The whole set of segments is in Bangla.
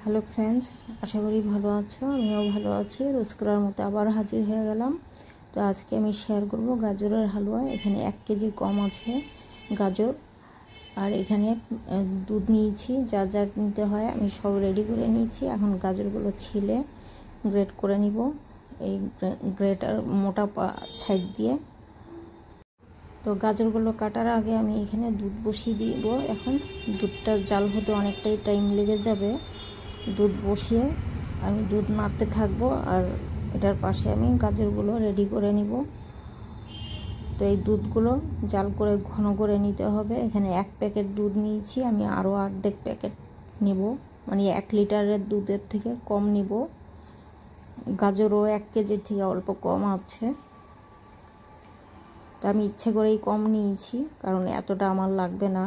হ্যালো ফ্রেন্ডস, আশা করি ভালো আছো। আমিও ভালো আছি। রোজ করার মতো আবার হাজির হয়ে গেলাম। তো আজকে আমি শেয়ার করব গাজরের হালুয়া। এখানে 1 কেজি কম আছে গাজর, আর এখানে দুধ নিয়েছি। যা যা নিতে হয় আমি সব রেডি করে নিয়েছি। এখন গাজরগুলো ছিলে গ্রেট করে নিব এই গ্রেটার মোটা সাইড দিয়ে। তো গাজরগুলো কাটার আগে আমি এখানে দুধ বসিয়ে দিব। এখন দুধটা জাল হতে অনেকটাই টাইম লেগে যাবে। দুধ বসিয়ে আমি দুধ নাড়তে থাকবো, আর এটার পাশে আমি গাজরগুলো রেডি করে নিব। তো এই দুধগুলো জাল করে ঘন করে নিতে হবে। এখানে 1 প্যাকেট দুধ নিয়েছি, আমি আরও 1.5 প্যাকেট নেব, মানে 1 লিটারের দুধের থেকে কম নিব। গাজরও 1 কেজির থেকে অল্প কম আছে। তো আমি ইচ্ছে করেই কম নিয়েছি, কারণ এতটা আমার লাগবে না।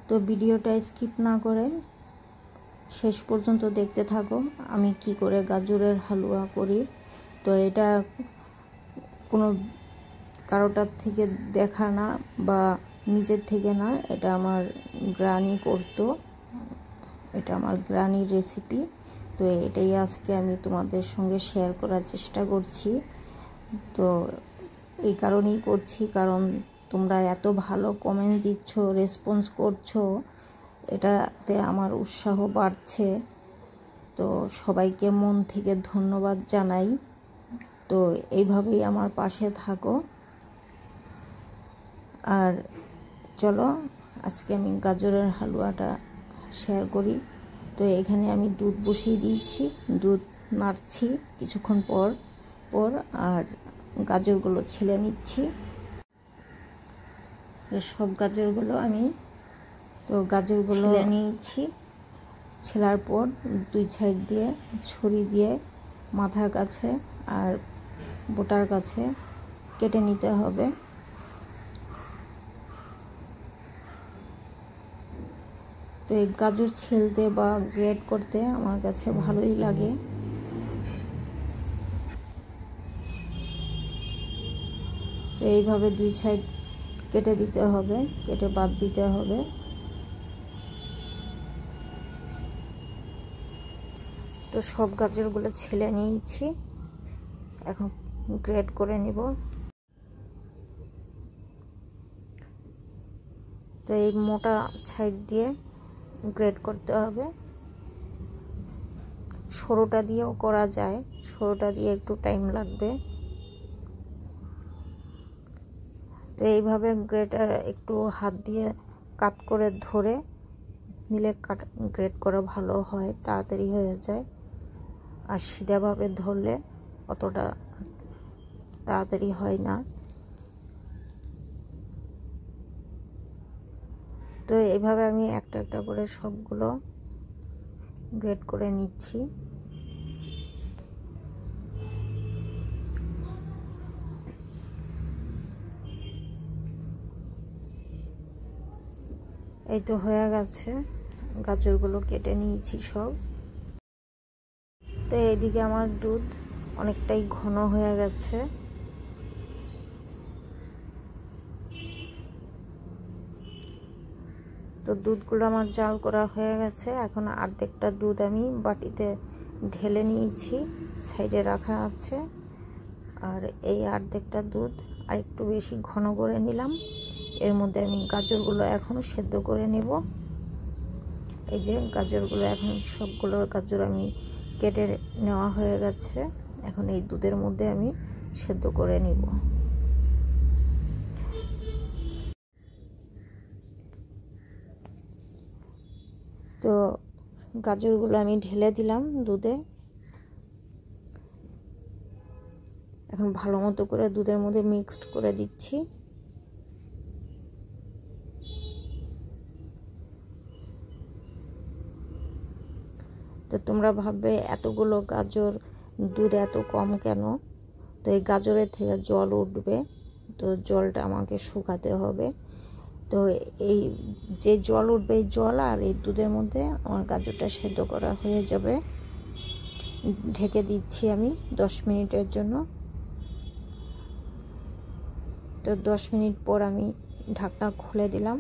তো ভিডিওটা স্কিপ না করে শেষ পর্যন্ত দেখতে থাকো আমি কি করে গাজরের হালুয়া করি। তো এটা কোনো কারোটার থেকে দেখা না বা নিজের থেকে না, এটা আমার গ্রানি করতো, এটা আমার গ্রানির রেসিপি। তো এটাই আজকে আমি তোমাদের সঙ্গে শেয়ার করার চেষ্টা করছি। তো এই কারণেই করছি, কারণ তোমরা এত ভালো কমেন্ট দিচ্ছ, রেসপন্স করছো, এটাতে আমার উৎসাহ বাড়ছে। তো সবাইকে মন থেকে ধন্যবাদ জানাই। তো এইভাবেই আমার পাশে থাকো। আর চলো আজকে আমি গাজরের হালুয়াটা শেয়ার করি। তো এখানে আমি দুধ বসিয়ে দিয়েছি, দুধ নাড়ছি কিছুক্ষণ পর পর, আর গাজরগুলো ছেলে নিচ্ছি। সব গাজরগুলো আমি গাজরগুলো নিয়েছি। ছেলার পর 2 সাইড দিয়ে ছুরি দিয়ে মাথার কাছে আর বোটার কাছে কেটে নিতে হবে। তো এই গাজর ছেলতে বা গ্রেট করতে আমার কাছে ভালোই লাগে। তো এইভাবে 2 সাইড কেটে দিতে হবে, কেটে বাদ দিতে হবে। তো সব গাজরগুলো ছেলে নিয়েছি, এখন গ্রেট করে নিব। তো এই মোটা সাইড দিয়ে গ্রেট করতে হবে। সরুটা দিয়েও করা যায়, সরুটা দিয়ে একটু টাইম লাগবে। তো এইভাবে গ্রেটার একটু হাত দিয়ে কাট করে ধরে নিলে গ্রেট করা ভালো হয়, তাড়াতাড়ি হয়ে যায়। আর সিধাভাবে ধরলে অতটা তাড়াতাড়ি হয় না। তো এইভাবে আমি একটা একটা করে সবগুলো গ্রেট করে নিচ্ছি। এই তো হয়ে গেছে, গাজরগুলো কেটে নিয়েছি সব। তো এইদিকে আমার দুধ অনেকটাই ঘন হয়ে গেছে। তো দুধগুলো আমার জাল করা হয়ে গেছে। এখন 1/2টা দুধ আমি বাটিতে ঢেলে নিয়েছি, সাইডে রাখা আছে। আর এই 1/2টা দুধ আর একটু বেশি ঘন করে নিলাম। এর মধ্যে আমি গাজরগুলো এখন সেদ্ধ করে নেব। এই যে গাজরগুলো এখন সবগুলো গাজর আমি কেটে নেওয়া হয়ে গেছে। এখন এই দুধের মধ্যে আমি সেদ্ধ করে নিব। তো গাজরগুলো আমি ঢেলে দিলাম দুধে। এখন ভালো মতো করে দুধের মধ্যে মিক্সড করে দিচ্ছি। তো তোমরা ভাববে এতগুলো গাজর দুধ এত কম কেন? তো এই গাজরের থেকে জল উঠবে, তো জলটা আমাকে শুকাতে হবে। তো এই যে জল উঠবে, এই জল আর এই দুধের মধ্যে আমার গাজরটা সেদ্ধ করা হয়ে যাবে। ঢেকে দিচ্ছি আমি 10 মিনিটের জন্য। তো 10 মিনিট পর আমি ঢাকনা খুলে দিলাম।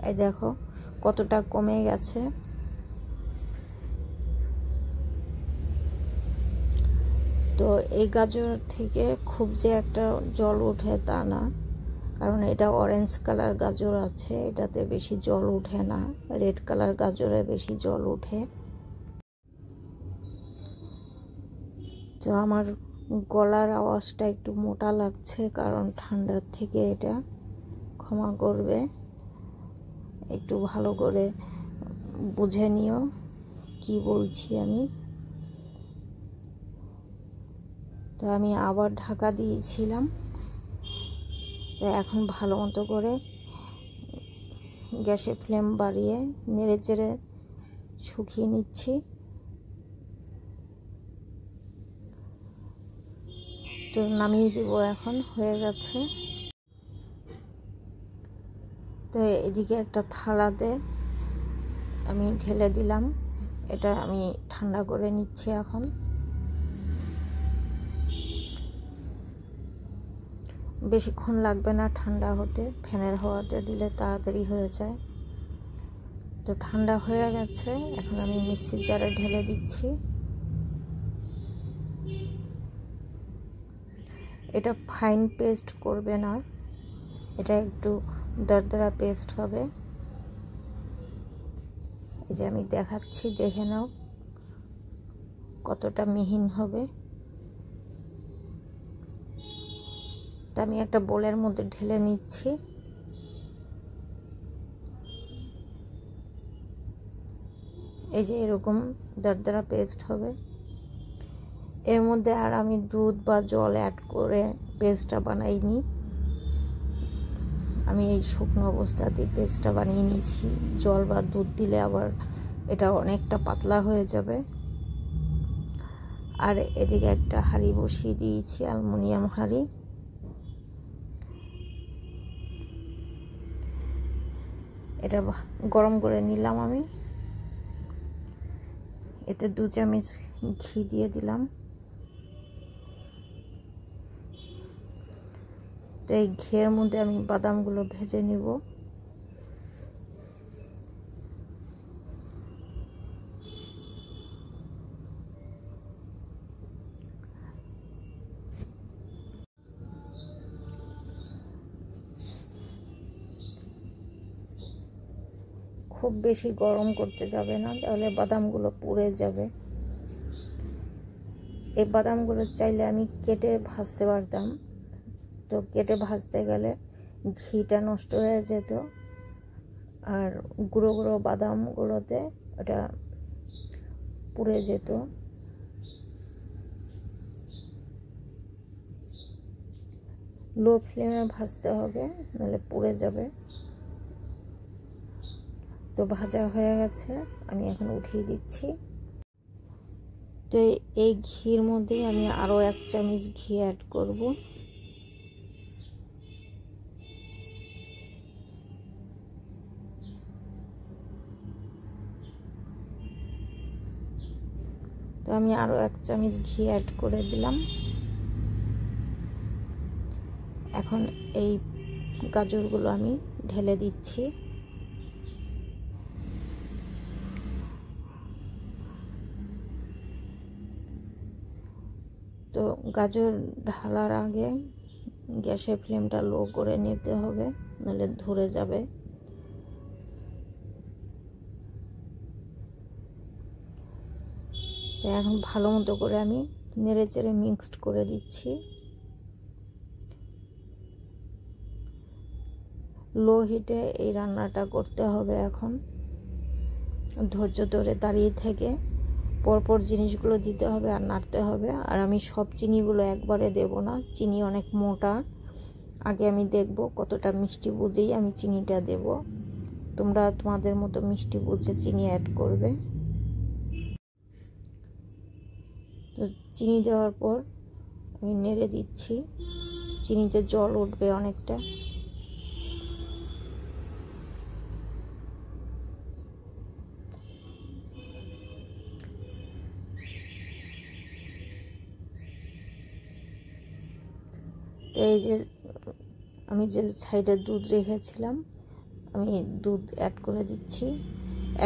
এই দেখো কতটা কমে গেছে। তো এই গাজর থেকে খুব যে একটা জল ওঠে তা না, কারণ এটা অরেঞ্জ কালার গাজর আছে, এটাতে বেশি জল ওঠে না। রেড কালার গাজরে বেশি জল ওঠে। তো আমার গলার আওয়াজটা একটু মোটা লাগছে, কারণ ঠান্ডার থেকে, এটা ক্ষমা করবে। একটু ভালো করে বুঝে নিও কি বলছি আমি। তো আমি আবার ঢাকা দিয়েছিলাম। তো এখন ভালো মতো করে গ্যাসের ফ্লেম বাড়িয়ে নেড়ে চেড়ে শুকিয়ে নিচ্ছি। তো নামিয়ে দিব, এখন হয়ে গেছে। তো এদিকে একটা থালাতে আমি ঢেলে দিলাম, এটা আমি ঠান্ডা করে নিচ্ছি। এখন বেশিক্ষণ লাগবে না ঠান্ডা হতে, ফ্যানের হাওয়াতে দিলে তাড়াতাড়ি হয়ে যায়। তো ঠান্ডা হয়ে গেছে, এখন আমি মিক্সির জারে ঢেলে দিচ্ছি। এটা ফাইন পেস্ট করবে না, এটা একটু দরদরা পেস্ট হবে। এই যে আমি দেখাচ্ছি, দেখে নাও কতটা মিহিন হবে। তা আমি একটা বোলের মধ্যে ঢেলে নিচ্ছি। এই যে এরকম দরদরা পেস্ট হবে। এর মধ্যে আর আমি দুধ বা জল অ্যাড করে পেস্টটা বানাইনি, আমি এই শুকনো অবস্থাতেই পেস্টটা বানিয়ে নিয়েছি। জল বা দুধ দিলে আবার এটা অনেকটা পাতলা হয়ে যাবে। আর এদিকে একটা হাঁড়ি বসিয়ে দিয়েছি, অ্যালুমিনিয়াম হাঁড়ি। এটা গরম করে নিলাম আমি। এতে 2 চামচ ঘি দিয়ে দিলাম। তো এই ঘিয়ের মধ্যে আমি বাদামগুলো ভেজে নিব। খুব বেশি গরম করতে যাবে না, তাহলে বাদামগুলো পুড়ে যাবে। এই বাদামগুলো চাইলে আমি কেটে ভাজতে পারতাম, তো কেটে ভাজতে গেলে ঘিটা নষ্ট হয়ে যেত, আর গুঁড়ো গুঁড়ো বাদামগুলোতে ওটা পুড়ে যেত। লো ফ্লেমে ভাজতে হবে, নাহলে পুড়ে যাবে। তো ভাজা হয়ে গেছে, আমি এখন উঠিয়ে দিচ্ছি। তো এই ঘির মধ্যে আমি আরও 1 চামচ ঘি অ্যাড করব। তো আমি আরও 1 চামচ ঘি অ্যাড করে দিলাম। এখন এই গাজরগুলো আমি ঢেলে দিচ্ছি। তো গাজর ঢালার আগে গ্যাসের ফ্লেমটা লো করে নিতে হবে, নাহলে ধরে যাবে। তো এখন ভালো মতো করে আমি নেড়ে চেড়ে মিক্সড করে দিচ্ছি। লো হিটে এই রান্নাটা করতে হবে। এখন ধৈর্য ধরে দাঁড়িয়ে থেকে পরপর জিনিসগুলো দিতে হবে আর নাড়তে হবে। আর আমি সব চিনিগুলো একবারে দেব না, চিনি অনেক মোটা। আগে আমি দেখব কতটা মিষ্টি বুঝেই আমি চিনিটা দেব। তোমরা তোমাদের মতো মিষ্টি বুঝে চিনি অ্যাড করবে। তো চিনি দেওয়ার পর আমি নেড়ে দিচ্ছি। চিনিতে জল উঠবে অনেকটা। এই যে আমি যে সাইডে দুধ রেখেছিলাম, আমি দুধ অ্যাড করে দিচ্ছি।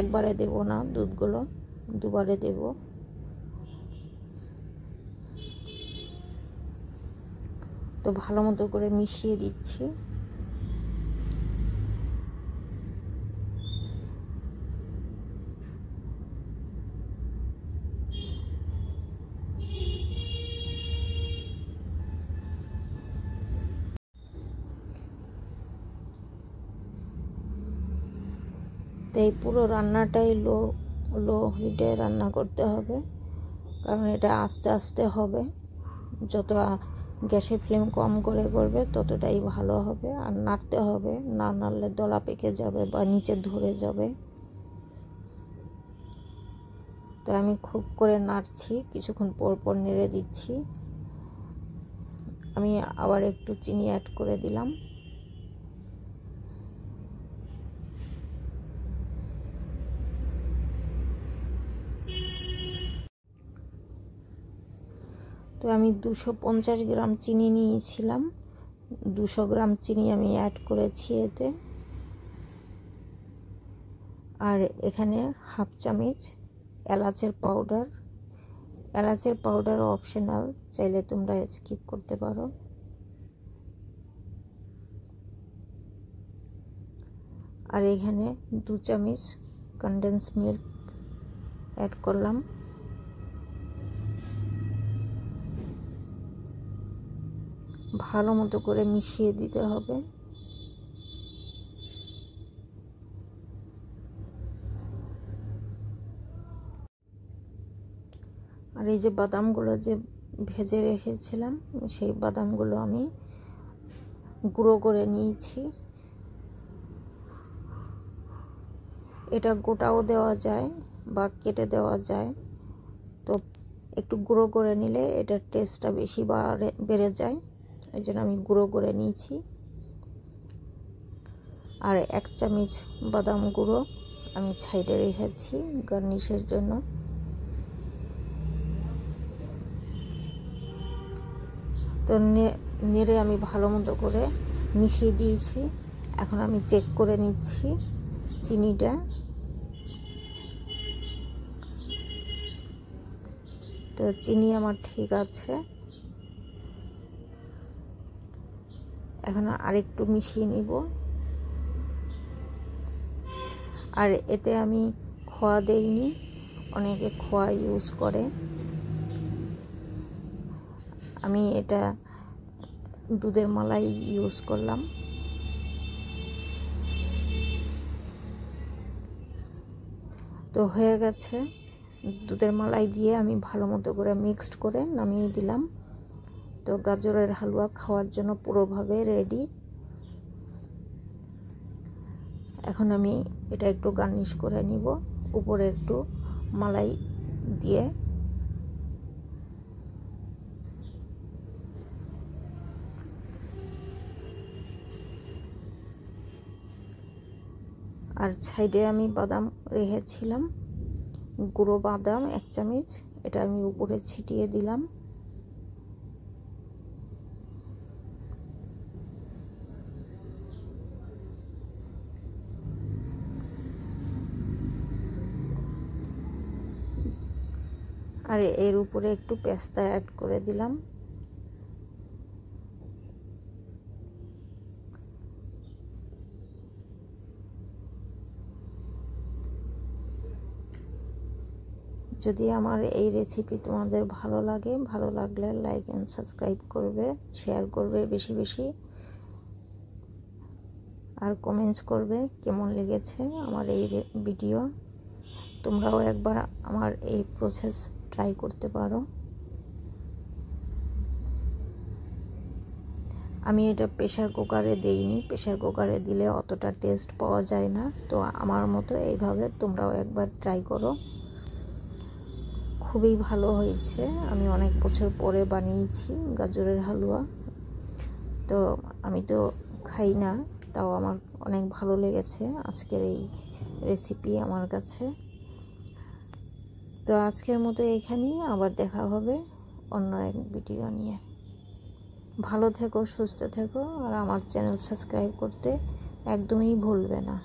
একবারে দেব না, দুধগুলো দুবারে দেব। তো ভালো মতো করে মিশিয়ে দিচ্ছি। তো এই পুরো রান্নাটাই লো হিটে রান্না করতে হবে, কারণ এটা আস্তে আস্তে হবে। যত গ্যাসের ফ্লেম কম করে করবে ততটাই ভালো হবে। আর নাড়তে হবে, না নাড়লে দলা পেকে যাবে বা নিচে ধরে যাবে। তো আমি খুব করে নাড়ছি, কিছুক্ষণ পর পর নেড়ে দিচ্ছি। আমি আবার একটু চিনি অ্যাড করে দিলাম। তো আমি 250 গ্রাম চিনি নিয়েছিলাম, 200 গ্রাম চিনি আমি অ্যাড করেছি এতে। আর এখানে হাফ চামচ এলাচের পাউডার। এলাচের পাউডার অপশনাল, চাইলে তোমরা স্কিপ করতে পারো। আর এখানে 2 চামচ কনডেন্স মিল্ক অ্যাড করলাম। ভালো মতো করে মিশিয়ে দিতে হবে। আর এই যে বাদামগুলো যে ভেজে রেখেছিলাম, সেই বাদামগুলো আমি গুঁড়ো করে নিয়েছি। এটা গোটাও দেওয়া যায় বা কেটে দেওয়া যায়, তো একটু গুঁড়ো করে নিলে এটার টেস্টটা বেশি বেড়ে যায়। এই জন্য আমি গুঁড়ো করে নিয়েছি। আর 1 চামচ বাদাম গুঁড়ো আমি সাইডে রেখেছি গার্নিশের জন্য। তো নেড়ে আমি ভালো মতো করে মিশিয়ে দিয়েছি। এখন আমি চেক করে নিচ্ছি চিনিটা। তো চিনি আমার ঠিক আছে। এখন আরেকটু মিশিয়ে নিব। আর এতে আমি খোয়া দেইনি, অনেকে খোয়া ইউজ করে। আমি এটা দুধের মালাই ইউজ করলাম। তো হয়ে গেছে, দুধের মালাই দিয়ে আমি ভালো মতো করে মিক্সড করে নামিয়ে দিলাম। তো গাজরের হালুয়া খাওয়ার জন্য পুরোভাবে রেডি। এখন আমি এটা একটু গার্নিশ করে নিব, উপরে একটু মালাই দিয়ে। আর সাইডে আমি বাদাম রেখেছিলাম, গুঁড়ো বাদাম 1 চামচ, এটা আমি উপরে ছিটিয়ে দিলাম। আর এর উপরে একটু পেস্তা অ্যাড করে দিলাম। যদি আমার এই রেসিপি তোমাদের ভালো লাগলে লাইক এন্ড সাবস্ক্রাইব করবে, শেয়ার করবে বেশি বেশি, আর কমেন্টস করবে কেমন লেগেছে আমার এই ভিডিও। তোমরাও একবার আমার এই প্রসেস ট্রাই করতে পারো। আমি এটা প্রেসার কুকারে দেইনি, প্রেসার কুকারে দিলে অতটা টেস্ট পাওয়া যায় না। তো আমার মতো এইভাবে তোমরাও একবার ট্রাই করো, খুবই ভালো হয়েছে। আমি অনেক বছর পরে বানিয়েছি গাজরের হালুয়া। তো আমি তো খাই না, তাও আমার অনেক ভালো লেগেছে আজকের এই রেসিপি আমার কাছে। তো আজকের মতো এইখানেই, আবার দেখা হবে অন্য এক ভিডিও নিয়ে। ভালো থেকো, সুস্থ থেকো, আর আমার চ্যানেল সাবস্ক্রাইব করতে একদমই ভুলবে না।